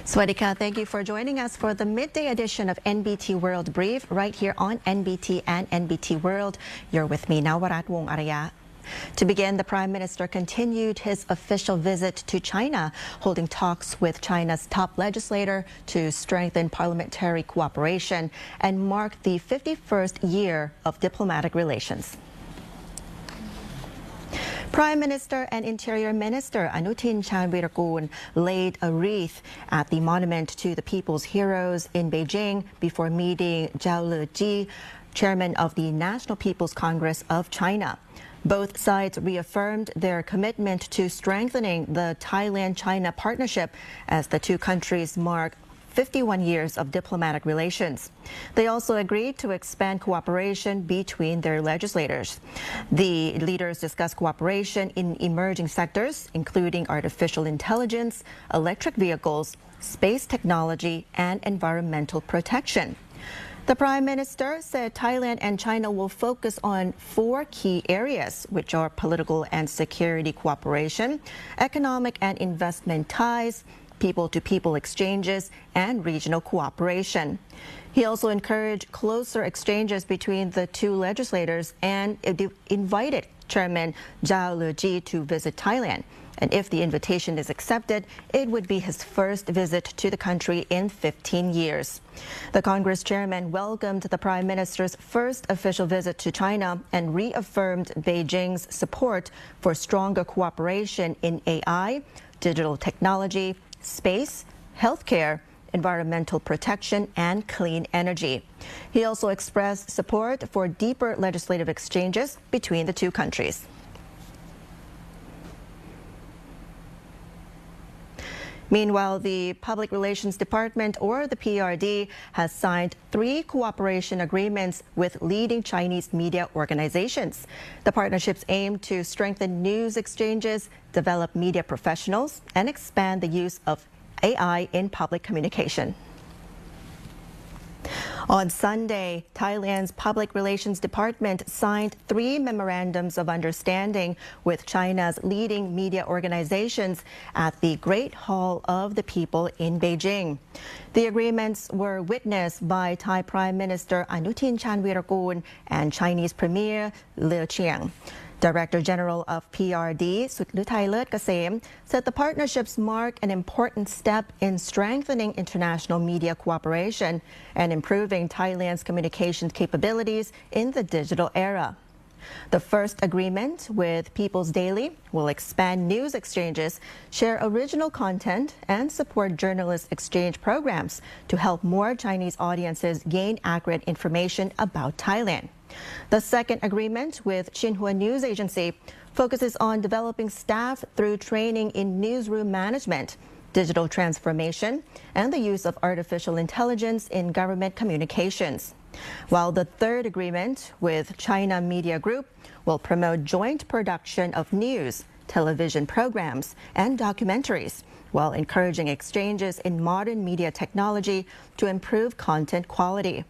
Swadika, thank you for joining us for the midday edition of NBT World Brief right here on NBT and NBT World. You're with me, Nawarat Wong Araya. To begin, the Prime Minister continued his official visit to China, holding talks with China's top legislator to strengthen parliamentary cooperation and mark the 51st year of diplomatic relations. Prime Minister and Interior Minister Anutin Chanvirakul laid a wreath at the Monument to the People's Heroes in Beijing before meeting Zhao Leji, chairman of the National People's Congress of China. Both sides reaffirmed their commitment to strengthening the Thailand-China partnership as the two countries mark 51 years of diplomatic relations. They also agreed to expand cooperation between their legislators. The leaders discussed cooperation in emerging sectors, including artificial intelligence, electric vehicles, space technology, and environmental protection. The Prime Minister said Thailand and China will focus on four key areas, which are political and security cooperation, economic and investment ties, people-to-people exchanges, and regional cooperation. He also encouraged closer exchanges between the two legislators and invited Chairman Zhao Leji to visit Thailand. And if the invitation is accepted, it would be his first visit to the country in 15 years. The Congress chairman welcomed the Prime Minister's first official visit to China and reaffirmed Beijing's support for stronger cooperation in AI, digital technology, space, healthcare, environmental protection, and clean energy. He also expressed support for deeper legislative exchanges between the two countries. Meanwhile, the Public Relations Department, or the PRD, has signed 3 cooperation agreements with leading Chinese media organizations. The partnerships aim to strengthen news exchanges, develop media professionals, and expand the use of AI in public communication. On Sunday, Thailand's Public Relations Department signed 3 memorandums of understanding with China's leading media organizations at the Great Hall of the People in Beijing. The agreements were witnessed by Thai Prime Minister Anutin Chanvirakul and Chinese Premier Liu Qiang. Director General of PRD, Sutluthai Kasem, said the partnerships mark an important step in strengthening international media cooperation and improving Thailand's communications capabilities in the digital era. The first agreement with People's Daily will expand news exchanges, share original content, and support journalist exchange programs to help more Chinese audiences gain accurate information about Thailand. The second agreement with Xinhua News Agency focuses on developing staff through training in newsroom management, digital transformation, and the use of artificial intelligence in government communications. While the third agreement with China Media Group will promote joint production of news, television programs, and documentaries, while encouraging exchanges in modern media technology to improve content quality.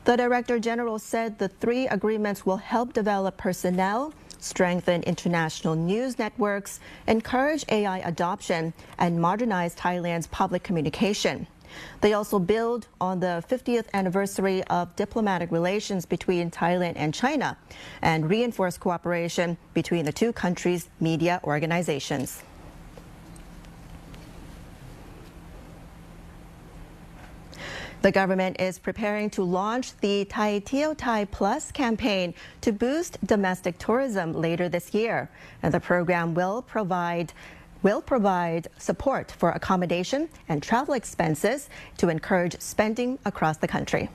The Director General said the 3 agreements will help develop personnel, strengthen international news networks, encourage AI adoption, and modernize Thailand's public communication. They also build on the 50th anniversary of diplomatic relations between Thailand and China and reinforce cooperation between the two countries' media organizations. The government is preparing to launch the TIEW Plus campaign to boost domestic tourism later this year. And the program will provide support for accommodation and travel expenses to encourage spending across the country.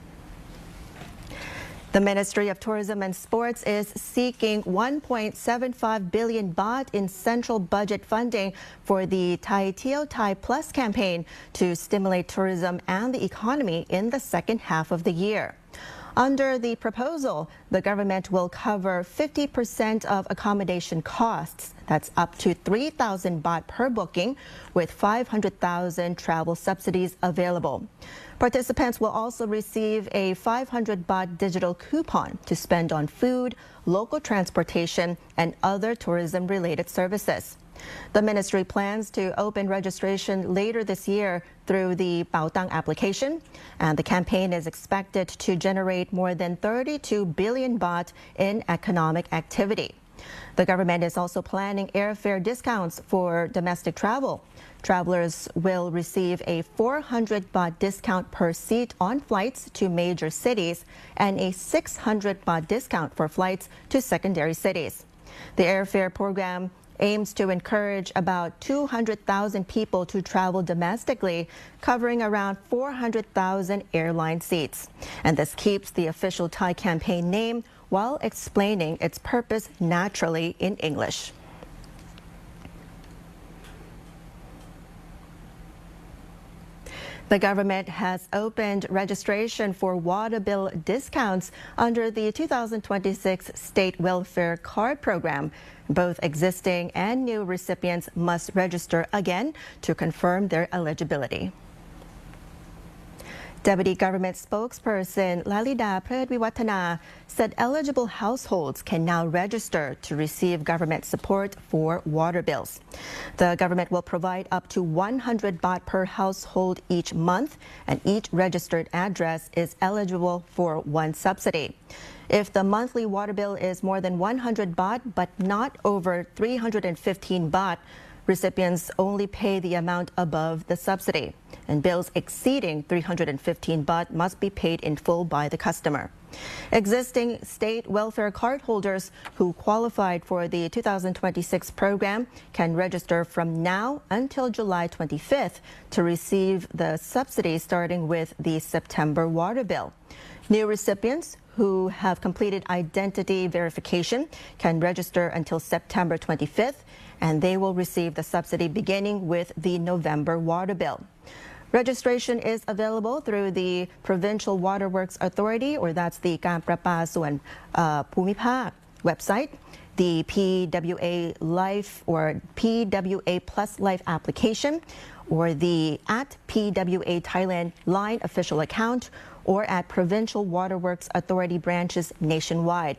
The Ministry of Tourism and Sports is seeking 1.75 billion baht in central budget funding for the TIEW Plus campaign to stimulate tourism and the economy in the second half of the year. Under the proposal, the government will cover 50% of accommodation costs. That's up to 3,000 baht per booking, with 500,000 travel subsidies available. Participants will also receive a 500 baht digital coupon to spend on food, local transportation, and other tourism-related services. The ministry plans to open registration later this year through the Baotang application, and the campaign is expected to generate more than 32 billion baht in economic activity. The government is also planning airfare discounts for domestic travel. Travelers will receive a 400 baht discount per seat on flights to major cities and a 600 baht discount for flights to secondary cities. The airfare program aims to encourage about 200,000 people to travel domestically, covering around 400,000 airline seats. And this keeps the official Thai campaign name while explaining its purpose naturally in English. The government has opened registration for water bill discounts under the 2026 State Welfare Card Program. Both existing and new recipients must register again to confirm their eligibility. Deputy Government Spokesperson Lalida Phredviwattana said eligible households can now register to receive government support for water bills. The government will provide up to 100 baht per household each month, and each registered address is eligible for one subsidy. If the monthly water bill is more than 100 baht but not over 315 baht, recipients only pay the amount above the subsidy, and bills exceeding 315 baht must be paid in full by the customer. Existing state welfare card holders who qualified for the 2026 program can register from now until July 25th to receive the subsidy starting with the September water bill. New recipients who have completed identity verification can register until September 25th, and they will receive the subsidy beginning with the November water bill. Registration is available through the Provincial Waterworks Authority, or that's theการประปาส่วนภูมิภาค website, the PWA Life or PWA Plus Life application, or the @PWA Thailand Line official account, or at Provincial Waterworks Authority branches nationwide.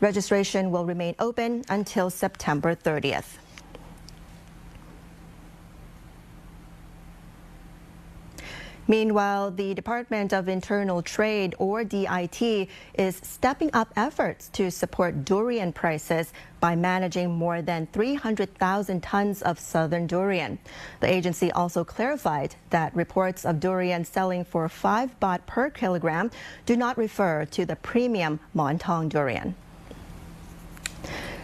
Registration will remain open until September 30th. Meanwhile, the Department of Internal Trade, or DIT, is stepping up efforts to support durian prices by managing more than 300,000 tons of southern durian. The agency also clarified that reports of durian selling for 5 baht per kilogram do not refer to the premium Montong durian.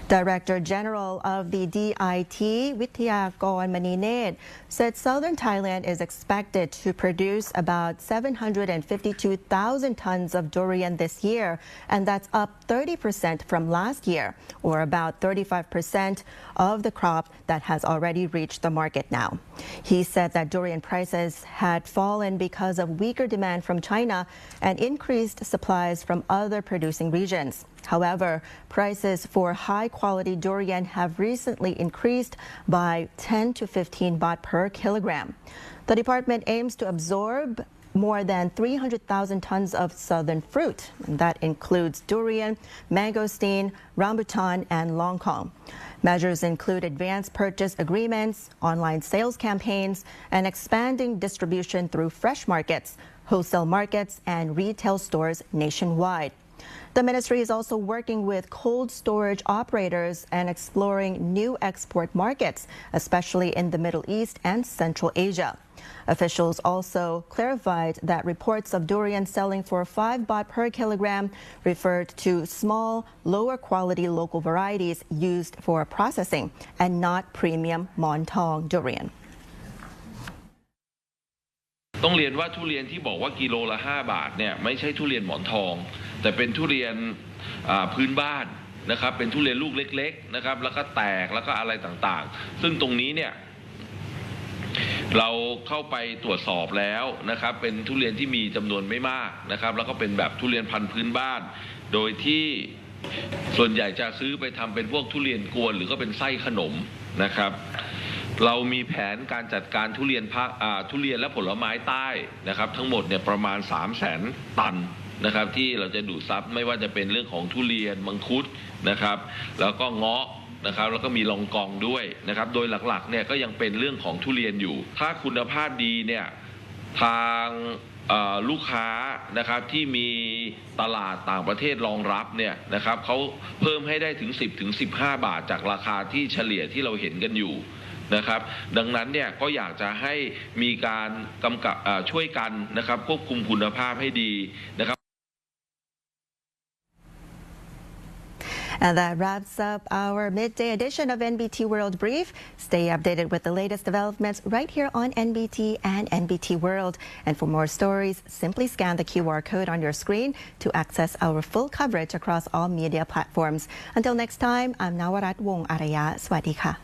Director General of the DIT, Witthayakor Manineth, said southern Thailand is expected to produce about 752,000 tons of durian this year, and that's up 30% from last year, or about 35% of the crop that has already reached the market now. He said that durian prices had fallen because of weaker demand from China and increased supplies from other producing regions. However, prices for high-quality durian have recently increased by 10 to 15 baht per kilogram. The department aims to absorb more than 300,000 tons of southern fruit. That includes durian, mangosteen, rambutan, and longkong. Measures include advanced purchase agreements, online sales campaigns, and expanding distribution through fresh markets, wholesale markets, and retail stores nationwide. The ministry is also working with cold storage operators and exploring new export markets, especially in the Middle East and Central Asia. Officials also clarified that reports of durian selling for 5 baht per kilogram referred to small, lower quality local varieties used for processing and not premium Montong durian. ต้องเรียนว่าทุเรียนที่บอกว่ากิโลละ5 บาทเนี่ยไม่ใช่ทุเรียนหมอนทองแต่เป็นทุเรียนพื้นบ้านนะครับเป็นทุเรียนลูกเล็กๆนะครับแล้วก็แตกแล้วก็อะไรต่างๆซึ่งตรงนี้เนี่ยเราเข้าไปตรวจสอบแล้วนะครับเป็นทุเรียนที่มีจำนวนไม่มากนะครับแล้วก็เป็นแบบทุเรียนพันธุ์พื้นบ้านโดยที่ส่วนใหญ่จะซื้อไปทำเป็นพวกทุเรียนกวนหรือก็เป็นไส้ขนมนะครับเรามีแผนการจัดการทุเรียนและผลไม้ใต้นะครับทั้งหมดเนี่ยประมาณ 300,000 ตันนะครับที่เราจะดูดซับไม่ว่าจะเป็นเรื่องของทุเรียนมังคุดนะครับแล้วก็เงาะ นะครับแล้วก็มีลองกองด้วยนะครับโดยหลักๆเนี่ยก็ยังเป็นเรื่องของทุเรียนอยู่ถ้าคุณภาพดีเนี่ยทางลูกค้านะครับที่มีตลาดต่างประเทศรองรับเนี่ยนะครับเขาเพิ่มให้ได้ถึง10-15 บาทจากราคาที่เฉลี่ยที่เราเห็นกันอยู่นะครับดังนั้นเนี่ยก็อยากจะให้มีการกำกับช่วยกันนะครับควบคุมคุณภาพให้ดีนะครับ And that wraps up our midday edition of NBT World Brief. Stay updated with the latest developments right here on NBT and NBT World. And for more stories, simply scan the QR code on your screen to access our full coverage across all media platforms. Until next time, I'm Nawarat Wong Araya. Swadee ka.